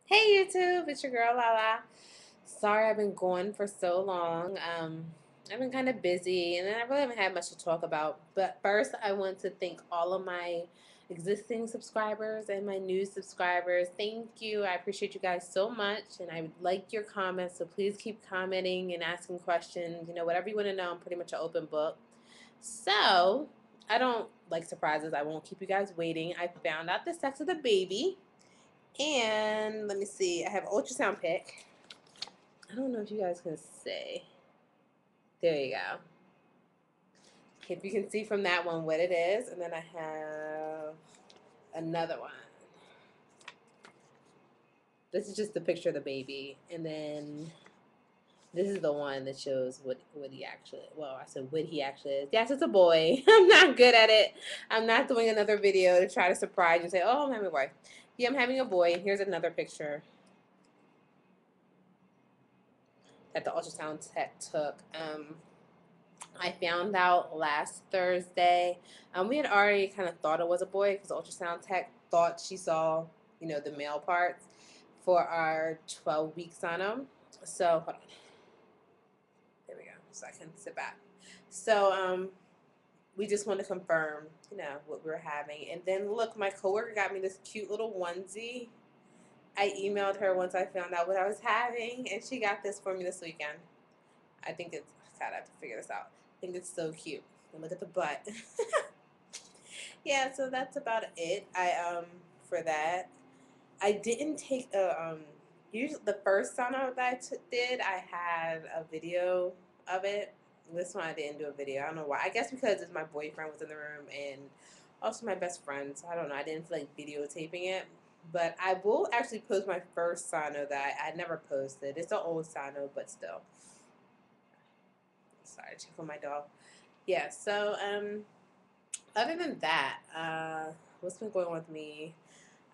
Hey YouTube, it's your girl Lala. Sorry I've been gone for so long. I've been kind of busy and I really haven't had much to talk about. But first, I want to thank all of my existing subscribers and my new subscribers. Thank you. I appreciate you guys so much and I would like your comments. So please keep commenting and asking questions. Whatever you want to know, I'm pretty much an open book. So, I don't like surprises. I won't keep you guys waiting. I found out the sex of the baby. And let me see, I have ultrasound pic. I don't know if you guys can see. There you go. If you can see from that one what it is. And then I have another one. This is just the picture of the baby. And then this is the one that shows what he actually, well, I said what he actually is. Yes, it's a boy. I'm not good at it. I'm not doing another video to try to surprise you and say, oh, I'm having a boy. Yeah, I'm having a boy. Here's another picture that the ultrasound tech took. I found out last Thursday. We had already kind of thought it was a boy because the ultrasound tech thought she saw, the male parts for our 12-week sono. So, hold on. There we go. So I can sit back. So, we just want to confirm, what we're having. And then look, my coworker got me this cute little onesie. I emailed her once I found out what I was having, and she got this for me this weekend. I think it's, God, I have to figure this out. I think it's so cute. And look at the butt. Yeah, so that's about it. For that, I didn't take a usually the first sauna that did, I had a video of it. This one I didn't do a video. I don't know why. I guess because it's my boyfriend was in the room and also my best friend. So I don't know. I didn't feel like videotaping it. But I will actually post my first sauna that I never posted. It's an old sauna, but still. Sorry, check on my dog. Yeah, so other than that, what's been going on with me?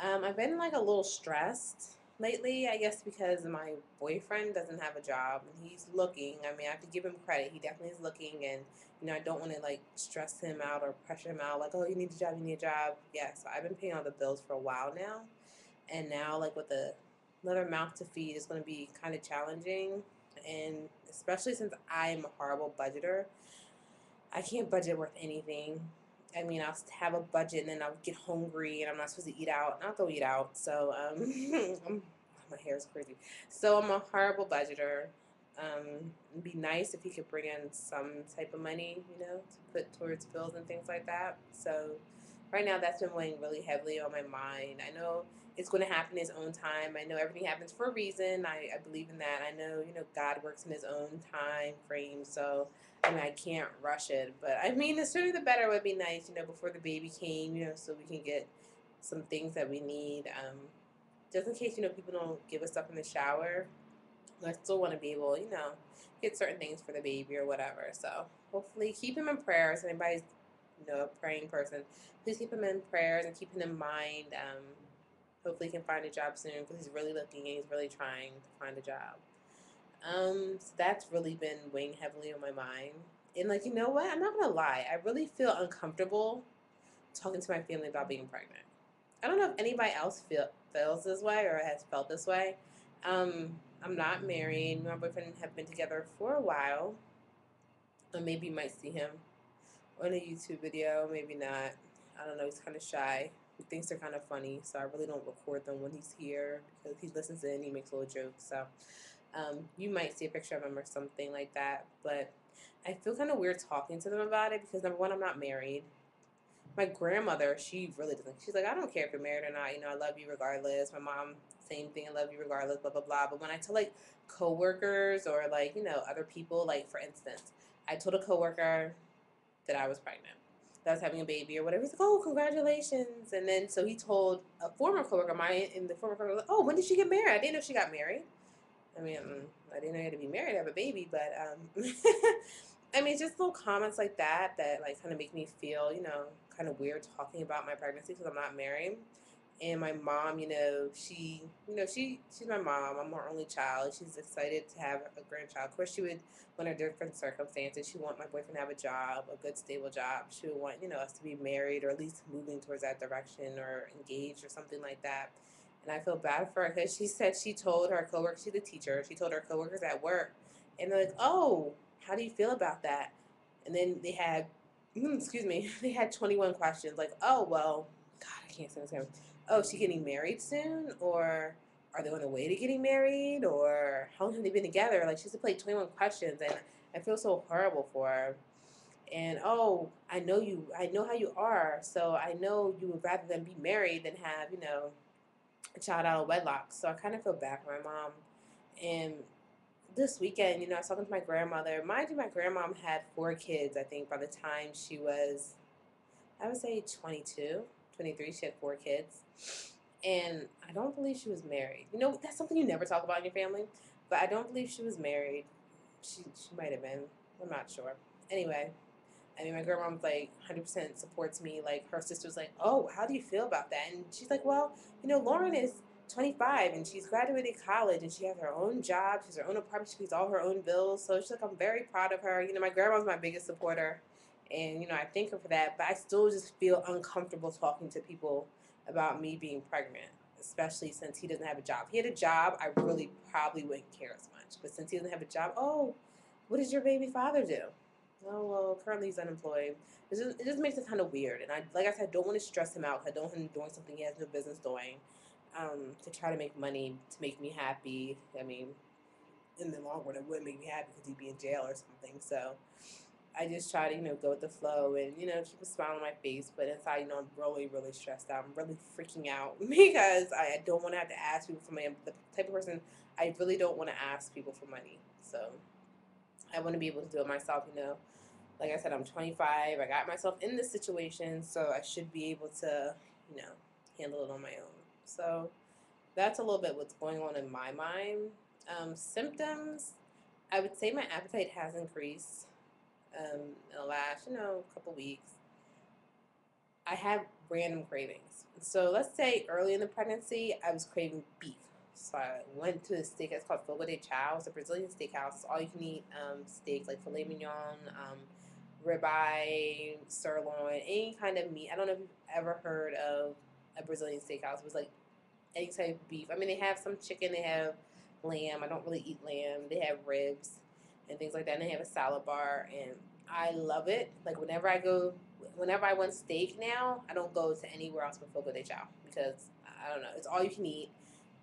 I've been like a little stressed lately, I guess because my boyfriend doesn't have a job and he's looking. I mean, I have to give him credit. He definitely is looking, and I don't want to like stress him out or pressure him out. Like, oh, you need a job, you need a job. Yeah, so I've been paying all the bills for a while now, and now like with another mouth to feed, it's going to be kind of challenging, and especially since I'm a horrible budgeter. I can't budget worth anything. I mean, I'll have a budget and then I'll get hungry and I'm not supposed to eat out. And I'll go eat out. So, my hair is crazy. So, I'm a horrible budgeter. It'd be nice if he could bring in some type of money, to put towards bills and things like that. So, right now, that's been weighing really heavily on my mind. I know it's going to happen in his own time. I know everything happens for a reason. I believe in that. I know, God works in his own time frame. So, I mean, I can't rush it, but I mean, the sooner the better would be nice, before the baby came, so we can get some things that we need. Just in case, people don't give us stuff in the shower, I still want to be able, get certain things for the baby or whatever. So hopefully keep him in prayers. Anybody's, a praying person, please keep him in prayers and keep him in mind. Hopefully he can find a job soon because he's really looking and he's really trying to find a job. So that's really been weighing heavily on my mind. And like, you know what? I'm not gonna lie. I really feel uncomfortable talking to my family about being pregnant. I don't know if anybody else feels this way or has felt this way. I'm not married. Me and my boyfriend have been together for a while. Or maybe you might see him on a YouTube video. Maybe not. I don't know. He's kind of shy. He thinks they're kind of funny, so I really don't record them when he's here because he listens in. He makes little jokes. So you might see a picture of him or something like that. But I feel kind of weird talking to them about it because number one, I'm not married. My grandmother, she really doesn't. She's like, I don't care if you're married or not. I love you regardless. My mom, same thing. I love you regardless. Blah blah blah. But when I tell like coworkers or like other people, like for instance, I told a coworker that I was pregnant, that I was having a baby or whatever. He's like, oh, congratulations. And then so he told a former coworker of mine, and the former coworker was like, oh, when did she get married? I didn't know she got married. I mean, I didn't know you had to be married to have a baby, but I mean, just little comments like that like kind of make me feel, kind of weird talking about my pregnancy because I'm not married. And my mom, she's my mom. I'm her only child. She's excited to have a grandchild. Of course, she would, under different circumstances, she would want my boyfriend to have a job, a good, stable job. She would want, us to be married or at least moving towards that direction or engaged or something like that. And I feel bad for her because she said she told her coworkers, she's a teacher, she told her coworkers at work, and they're like, "Oh, how do you feel about that?" And then they had, excuse me, they had 21 questions. Like, "Oh, well, God, I can't say this again. Oh, is she getting married soon? Or are they on the way to getting married? Or how long have they been together?" Like, she has to play 21 questions, and I feel so horrible for her. And oh, I know you, I know how you are, so I know you would rather than be married than have, a child out of wedlock. So I kind of feel bad for my mom. And this weekend, I was talking to my grandmother. Mind you, my grandmom had 4 kids, I think, by the time she was, I would say 22, 23. She had 4 kids. And I don't believe she was married. That's something you never talk about in your family. But I don't believe she was married. She might have been. I'm not sure. Anyway, I mean, my grandmom's like 100% supports me. Like, her sister's like, "Oh, how do you feel about that?" And she's like, "Well, Lauren is 25 and she's graduated college and she has her own job. She has her own apartment. She pays all her own bills." So she's like, "I'm very proud of her." My grandma's my biggest supporter. And, I thank her for that. But I still just feel uncomfortable talking to people about me being pregnant, especially since he doesn't have a job. If he had a job, I really probably wouldn't care as much. But since he doesn't have a job, "Oh, what does your baby father do?" "Oh, well, currently he's unemployed." It just makes it kind of weird. And like I said, I don't want to stress him out. I don't want him doing something he has no business doing, to try to make money to make me happy. I mean, in the long run, it wouldn't make me happy because he'd be in jail or something. So I just try to, go with the flow and, keep a smile on my face. But inside, I'm really, really stressed out. I'm really freaking out because I don't want to have to ask people for money. I'm the type of person, I really don't want to ask people for money. So I want to be able to do it myself, Like I said, I'm 25. I got myself in this situation, so I should be able to, you know, handle it on my own. So that's a little bit what's going on in my mind. Symptoms, I would say my appetite has increased in the last, couple weeks. I have random cravings. So let's say early in the pregnancy, I was craving beef. So I went to a steakhouse called Fogo de Chao. It's a Brazilian steakhouse. It's all you can eat steak, like filet mignon, ribeye, sirloin, any kind of meat. I don't know if you've ever heard of a Brazilian steakhouse. It was like any type of beef. I mean, they have some chicken, they have lamb. I don't really eat lamb. They have ribs and things like that. And they have a salad bar, and I love it. Like whenever I want steak now, I don't go to anywhere else but Fogo de Chao because I don't know. It's all you can eat.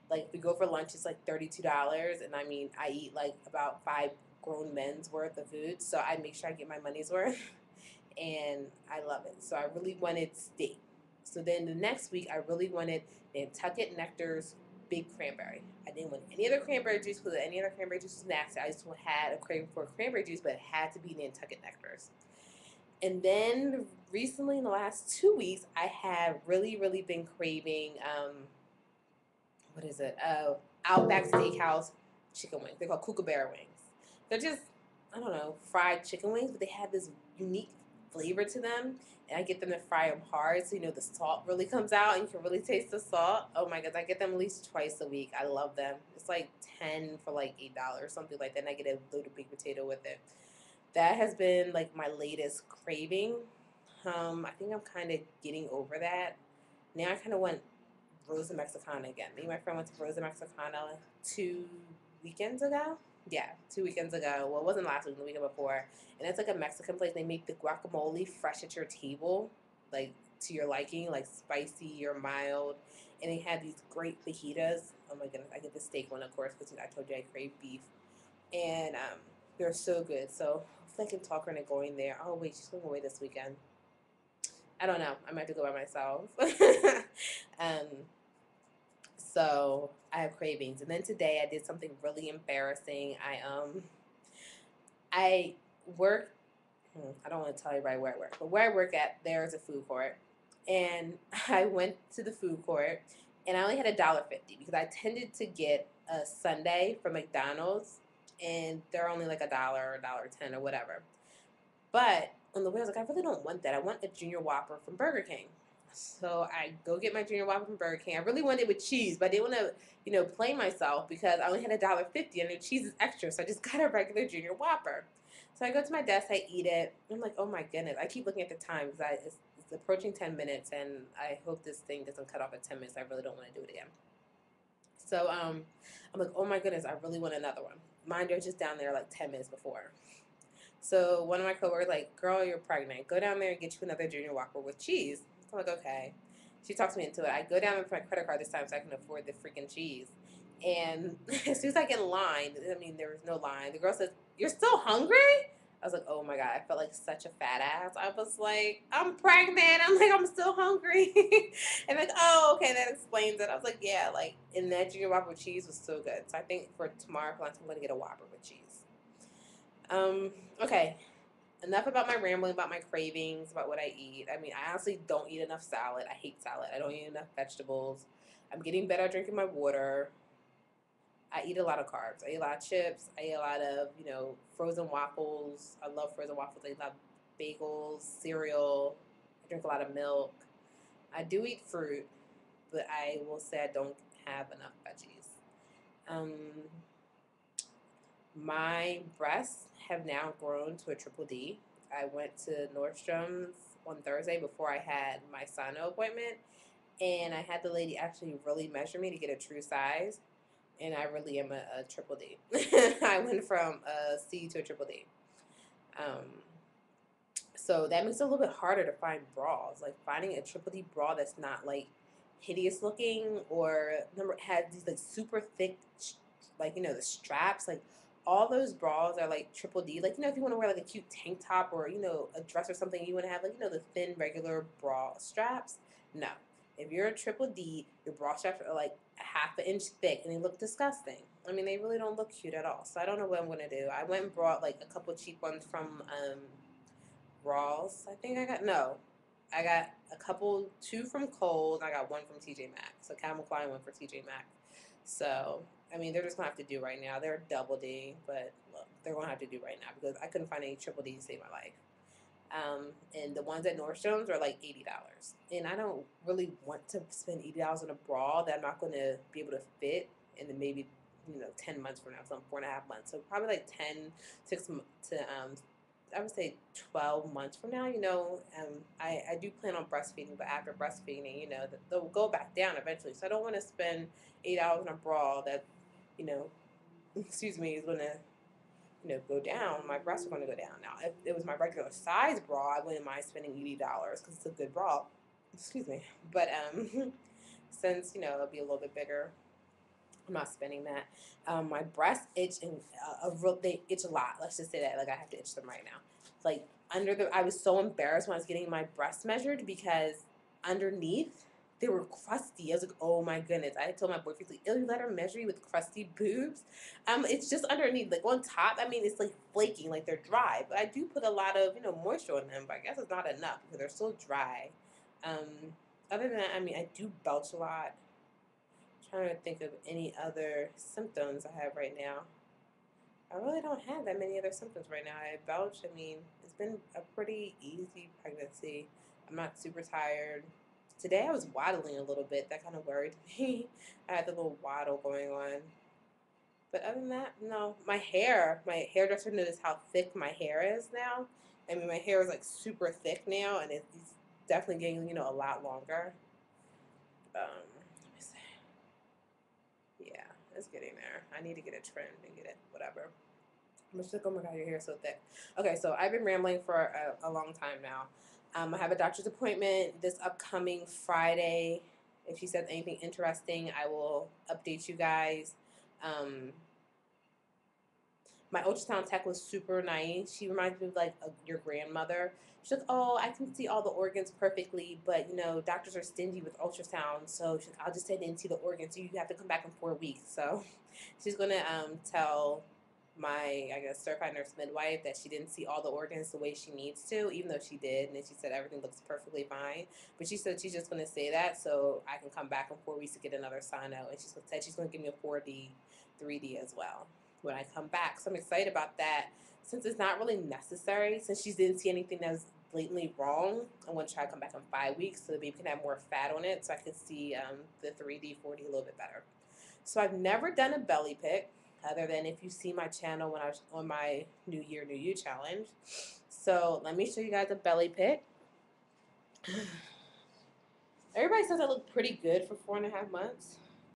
Like if we go for lunch, it's like $32, and I mean, I eat like about 5 grown men's worth of food, so I make sure I get my money's worth, and I love it. So I really wanted steak. So then the next week, I really wanted Nantucket Nectar's Big Cranberry. I didn't want any other cranberry juice because any other cranberry juice was nasty. I just had a craving for cranberry juice, but it had to be Nantucket Nectar's. And then recently, in the last 2 weeks, I have really, really been craving what is it? Outback Steakhouse chicken wings. They're called Kookaburra wings. They're just, I don't know, fried chicken wings, but they have this unique flavor to them. And I get them to fry them hard, so the salt really comes out, and you can really taste the salt. Oh my goodness, I get them at least twice a week. I love them. It's like 10 for like $8, something like that. And I get a loaded baked potato with it. That has been like my latest craving. I think I'm kind of getting over that. Now I kind of want Rosa Mexicana again. Me and my friend went to Rosa Mexicana 2 weekends ago. Yeah, 2 weekends ago. Well, it wasn't last week, the weekend before. And it's like a Mexican place. They make the guacamole fresh at your table, like to your liking, like spicy or mild. And they have these great fajitas. Oh my goodness, I get the steak one, of course, because I told you I crave beef. And they're so good. So hopefully I can talk her into going there. Oh wait, she's going away this weekend. I don't know. I might have to go by myself. um, so I have cravings. And then today I did something really embarrassing. I work. I don't want to tell you right where I work, but where I work at, there's a food court, and I went to the food court, and I only had $1.50 because I tended to get a sundae from McDonald's, and they're only like $1 or $1.10 or whatever. But on the way, I was like, I really don't want that. I want a Junior Whopper from Burger King. So I go get my Junior Whopper from Burger King. I really wanted it with cheese, but I didn't want to, play myself because I only had $1.50 and the cheese is extra. So I just got a regular Junior Whopper. So I go to my desk, I eat it. I'm like, oh my goodness. I keep looking at the time because it's approaching 10 minutes, and I hope this thing doesn't cut off at 10 minutes. I really don't want to do it again. So I'm like, oh my goodness, I really want another one. Mind you, I was just down there like 10 minutes before. So one of my coworkers like, girl, you're pregnant. Go down there and get you another Junior Whopper with cheese. I'm like, okay. She talks me into it. I go down with my credit card this time so I can afford the freaking cheese. And as soon as I get in line, I mean, there was no line. The girl says, you're still hungry? I was like, oh my God, I felt like such a fat ass. I was like, I'm pregnant. I'm like, I'm still hungry. And like, oh, okay, that explains it. I was like, yeah, like, and that Junior Whopper with cheese was so good. So I think for tomorrow, for lunch, I'm going to get a Whopper with cheese. Um, okay, enough about my rambling about my cravings, about what I eat. I mean, I honestly don't eat enough salad. I hate salad. I don't eat enough vegetables. I'm getting better at drinking my water. I eat a lot of carbs. I eat a lot of chips. I eat a lot of, frozen waffles. I love frozen waffles. I love bagels, cereal. I drink a lot of milk. I do eat fruit, but I will say I don't have enough veggies. Um, my breasts have now grown to a triple D. I went to Nordstrom's on Thursday before I had my sono appointment, and I had the lady actually really measure me to get a true size, and I really am a triple D. I went from a C to a triple D. Um, so that makes it a little bit harder to find bras. Like finding a triple D bra that's not like hideous looking or number has these like super thick, like the straps. Like all those bras are like triple D. Like if you want to wear like a cute tank top or a dress or something, you want to have like the thin regular bra straps. No, if you're a triple D, your bra straps are like a half an inch thick and they look disgusting. I mean, they really don't look cute at all. So I don't know what I'm gonna do. I went and brought like a couple cheap ones from Rawls. I think I got no. I got two from Kohl's. I got one from TJ Maxx. So Calvin Klein went for TJ Maxx. So I mean, they're just gonna have to do right now. They're double D, but look, they're gonna have to do right now because I couldn't find any triple D to save my life. And the ones at Nordstrom's are like $80, and I don't really want to spend $80 on a bra that I'm not going to be able to fit in the maybe 10 months from now, so I'm 4.5 months, so probably like 6 to I would say 12 months from now. I do plan on breastfeeding, but after breastfeeding, they'll go back down eventually. So I don't want to spend $8 on a bra that, you know, excuse me, is going to go down. My breasts are going to go down. Now, if it was my regular size bra, I wouldn't mind spending $80 because it's a good bra. Excuse me, but since it'll be a little bit bigger, I'm not spending that. My breasts itch and they itch a lot. Let's just say that. Like I have to itch them right now. Like I was so embarrassed when I was getting my breasts measured because underneath they were crusty. I was like, oh my goodness. I told my boyfriend, like, you let her measure you with crusty boobs. It's just underneath. Like on top, I mean, it's like flaking, like they're dry. But I do put a lot of moisture on them. But I guess it's not enough because they're still dry. Other than that, I mean, I do belch a lot. Trying to think of any other symptoms I have right now. I really don't have that many other symptoms right now. I belch. I mean, it's been a pretty easy pregnancy. I'm not super tired. Today I was waddling a little bit. That kind of worried me. I had the little waddle going on. But other than that, no. My hairdresser noticed how thick my hair is now. I mean, my hair is like super thick now, and it's definitely getting, a lot longer. Let me see. Yeah, it's getting there. I need to get it trimmed and get it, whatever. I'm just like, oh my God, your hair is so thick. Okay, so I've been rambling for a long time now. I have a doctor's appointment this upcoming Friday. If she says anything interesting, I will update you guys. Um, my ultrasound tech was super nice. She reminds me of like your grandmother. She's like, oh, I can see all the organs perfectly, but doctors are stingy with ultrasound, so she's like, I'll just say I didn't see the organs, so you have to come back in 4 weeks. So she's gonna tell my, I guess, certified nurse midwife that she didn't see all the organs the way she needs to, even though she did, and then she said everything looks perfectly fine. But she said she's just gonna say that so I can come back in 4 weeks to get another sono, and she said she's gonna give me a 4D, 3D as well when I come back. So I'm excited about that. Since it's not really necessary, since she didn't see anything that was blatantly wrong, I'm going to try to come back in 5 weeks so the baby can have more fat on it so I can see the 3D, 4D a little bit better. So I've never done a belly pic other than if you see my channel when I was on my New Year, New You challenge. So let me show you guys a belly pic. Everybody says I look pretty good for 4.5 months.